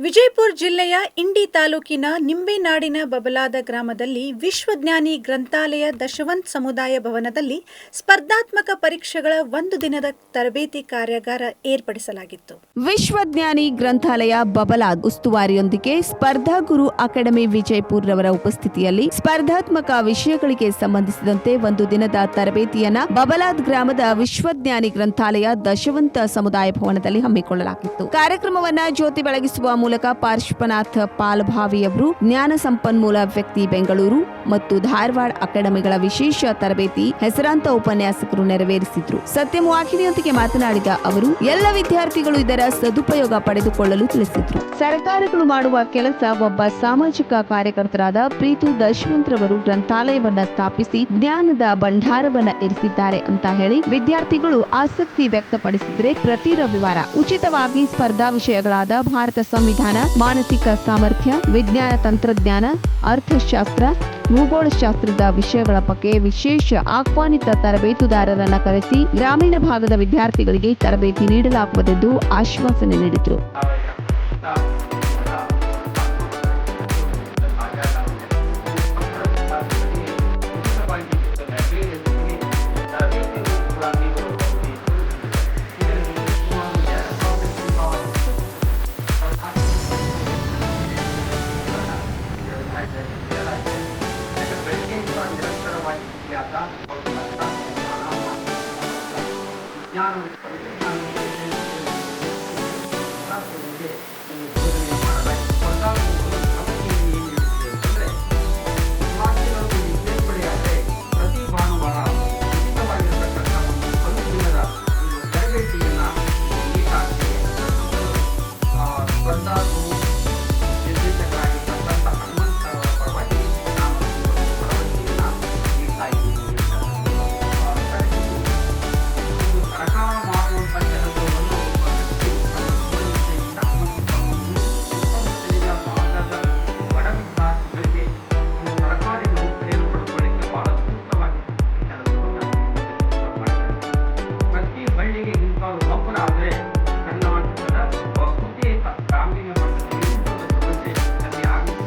ವಿಜಯಪುರ ಜಿಲ್ಲೆಯ ಇಂಡಿ ತಾಲೂಕಿನ ನಿಂಬೇನಾಡಿನ ಬಬಲಾದ ಗ್ರಾಮದಲ್ಲಿ ವಿಶ್ವಜ್ಞಾನಿ ಗ್ರಂಥಾಲಯ ದಶವಂತ್ ಸಮುದಾಯ ಭವನದಲ್ಲಿ ಸ್ಪರ್ಧಾತ್ಮಕ ಪರೀಕ್ಷೆಗಳ ಒಂದು ದಿನದ ತರಬೇತಿ ಕಾರ್ಯಾಗಾರ ಏರ್ಪಡಿಸಲಾಗಿತ್ತು. ವಿಶ್ವಜ್ಞಾನಿ ಗ್ರಂಥಾಲಯ ಬಬಲಾದ್ ಉಸ್ತುವಾರಿಯೊಂದಿಗೆ ಸ್ಪರ್ಧಾ ಗುರು ಅಕಾಡೆಮಿ ವಿಜಯಪುರ ರವರ ಉಪಸ್ಥಿತಿಯಲ್ಲಿ ಸ್ಪರ್ಧಾತ್ಮಕ ವಿಷಯಗಳಿಗೆ ಸಂಬಂಧಿಸಿದಂತೆ ಒಂದು ದಿನದ ತರಬೇತಿಯನ್ನ ಬಬಲಾದ್ ಗ್ರಾಮದ ವಿಶ್ವಜ್ಞಾನಿ ಗ್ರಂಥಾಲಯ ದಶವಂತ ಸಮುದಾಯ ಭವನದಲ್ಲಿ ಹಮ್ಮಿಕೊಳ್ಳಲಾಗಿತ್ತು. ಕಾರ್ಯಕ್ರಮವನ್ನ ಜ್ಯೋತಿ ಬೆಳಗಿಸುವ ಮೂಲಕ ಪಾರ್ಶ್ವನಾಥ್ ಪಾಲ್ಭಾವಿಯವರು ಜ್ಞಾನ ಸಂಪನ್ಮೂಲ ವ್ಯಕ್ತಿ ಬೆಂಗಳೂರು ಮತ್ತು ಧಾರವಾಡ ಅಕಾಡೆಮಿಗಳ ವಿಶೇಷ ತರಬೇತಿ ಹೆಸರಾಂತ ಉಪನ್ಯಾಸಕರು ನೆರವೇರಿಸಿದ್ರು. ಸತ್ಯಂ ವಾಹಿನಿಯೊಂದಿಗೆ ಮಾತನಾಡಿದ ಅವರು ಎಲ್ಲ ವಿದ್ಯಾರ್ಥಿಗಳು ಇದರ ಸದುಪಯೋಗ ಪಡೆದುಕೊಳ್ಳಲು ತಿಳಿಸಿದ್ರು. ಸರ್ಕಾರಗಳು ಮಾಡುವ ಕೆಲಸ ಒಬ್ಬ ಸಾಮಾಜಿಕ ಕಾರ್ಯಕರ್ತರಾದ ಪ್ರೀತು ದಶವಂತ್ ರವರು ಗ್ರಂಥಾಲಯವನ್ನ ಸ್ಥಾಪಿಸಿ ಜ್ಞಾನದ ಭಂಡಾರವನ್ನ ಇರಿಸಿದ್ದಾರೆ ಅಂತ ಹೇಳಿ ವಿದ್ಯಾರ್ಥಿಗಳು ಆಸಕ್ತಿ ವ್ಯಕ್ತಪಡಿಸಿದ್ರೆ ಪ್ರತಿ ರವಿವಾರ ಉಚಿತವಾಗಿ ಸ್ಪರ್ಧಾ ವಿಷಯಗಳಾದ ಭಾರತ ಸಂವಿಧಾನ, ಮಾನಸಿಕ ಸಾಮರ್ಥ್ಯ, ವಿಜ್ಞಾನ ತಂತ್ರಜ್ಞಾನ, ಅರ್ಥಶಾಸ್ತ್ರ, ಭೂಗೋಳಶಾಸ್ತ್ರದ ವಿಷಯಗಳ ಬಗ್ಗೆ ವಿಶೇಷ ಆಹ್ವಾನಿತ ತರಬೇತುದಾರರನ್ನ ಕರೆಸಿ ಗ್ರಾಮೀಣ ಭಾಗದ ವಿದ್ಯಾರ್ಥಿಗಳಿಗೆ ತರಬೇತಿ ನೀಡಲಾಗುವುದೆಂದು ಆಶ್ವಾಸನೆ ನೀಡಿದರು.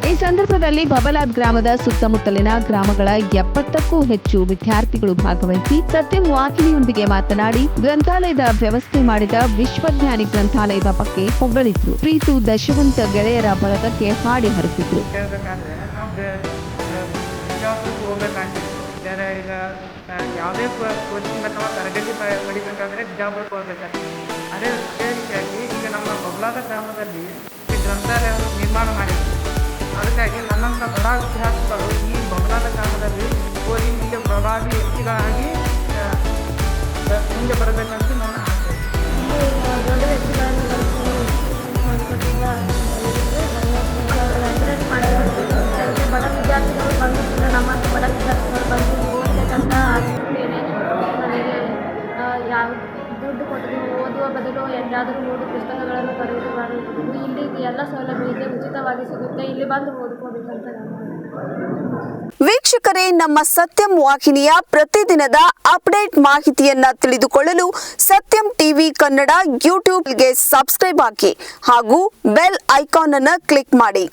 ಈ ಸಂದರ್ಭದಲ್ಲಿ ಬಬಲಾದ್ ಗ್ರಾಮದ ಸುತ್ತಮುತ್ತಲಿನ ಗ್ರಾಮಗಳ 70ಕ್ಕೂ ಹೆಚ್ಚು ವಿದ್ಯಾರ್ಥಿಗಳು ಭಾಗವಹಿಸಿ ಸತ್ಯಂ ವಾಹಿನಿಯೊಂದಿಗೆ ಮಾತನಾಡಿ ಗ್ರಂಥಾಲಯದ ವ್ಯವಸ್ಥೆ ಮಾಡಿದ ವಿಶ್ವಜ್ಞಾನಿ ಗ್ರಂಥಾಲಯದ ಬಗ್ಗೆ ಹೊಗಳಿದ್ರು. ಪ್ರೀತು ದಶವಂತ ಗೆಳೆಯರ ಬಳಗಕ್ಕೆ ಹಾಡಿ ಹರಿಸಿದ್ರು. ಯಾವುದೇ ಕೋಚಿಂಗ್ ಅಥವಾ ತರಗತಿ ಪಡಿಬೇಕಾದ್ರೆ ಬಿಜಾಪುರಕ್ಕೆ ಹೋಗ್ಬೇಕಾಗ್ತದೆ. ಅದೇ ರೀತಿಯಾಗಿ ಈಗ ನಮ್ಮ ಬಬಲಾದ ಗ್ರಾಮದಲ್ಲಿ ಈ ಗ್ರಂಥಾಲಯವನ್ನು ನಿರ್ಮಾಣ ಮಾಡಿದ್ರು. ಅದಕ್ಕಾಗಿ ನನ್ನಂಥ ಬಡ ವಿದ್ಯಾರ್ಥಿಗಳು ಈ ಬಬಲಾದ ಗ್ರಾಮದಲ್ಲಿ ಓದಿ ಮುಂದೆ ಪ್ರಭಾವಿ ವ್ಯಕ್ತಿಗಳಾಗಿ ಮುಂದೆ ಬರಬೇಕಂತ ನನ್ನ ಆಸೆ. ದೊಡ್ಡ ವ್ಯಕ್ತಿಗಳನ್ನು ಬಡ ವಿದ್ಯಾರ್ಥಿಗಳು ಬಂದು ನಮ್ಮಂಥ ಬಡ ವಿದ್ಯಾರ್ಥಿಗಳು ಬಂದು ಓದಬೇಕಂತ ಆಸಕ್ತಿಯೇ ನನಗೆ ಯಾವ ದುಡ್ಡು ಕೊಟ್ಟು ಓದುವ ಬದಲು ಎಲ್ಲಾದರೂ ಓದಿ ಪುಸ್ತಕಗಳನ್ನು ಖರೀದಿ ಮಾಡುವುದು. ಇಲ್ಲಿ ಎಲ್ಲ ಸೌಲಭ್ಯ ಇದೆ, ಉಚಿತವಾಗಿ ಸಿಗುತ್ತೆ. ಇಲ್ಲಿ ಬಂದು ಓದ್ಕೋಬೇಕಂತ ನಾನು. ವೀಕ್ಷಕರೇ, ನಮ್ಮ ಸತ್ಯಂ ವಾಹಿನಿಯ ಪ್ರತಿದಿನದ ಅಪ್ಡೇಟ್ ಮಾಹಿತಿಯನ್ನ ತಿಳಿದುಕೊಳ್ಳಲು ಸತ್ಯಂ ಟಿವಿ ಕನ್ನಡ ಯೂಟ್ಯೂಬ್ಗೆ ಸಬ್ಸ್ಕ್ರೈಬ್ ಹಾಕಿ ಹಾಗೂ ಬೆಲ್ ಐಕಾನ್ ಅನ್ನು ಕ್ಲಿಕ್ ಮಾಡಿ.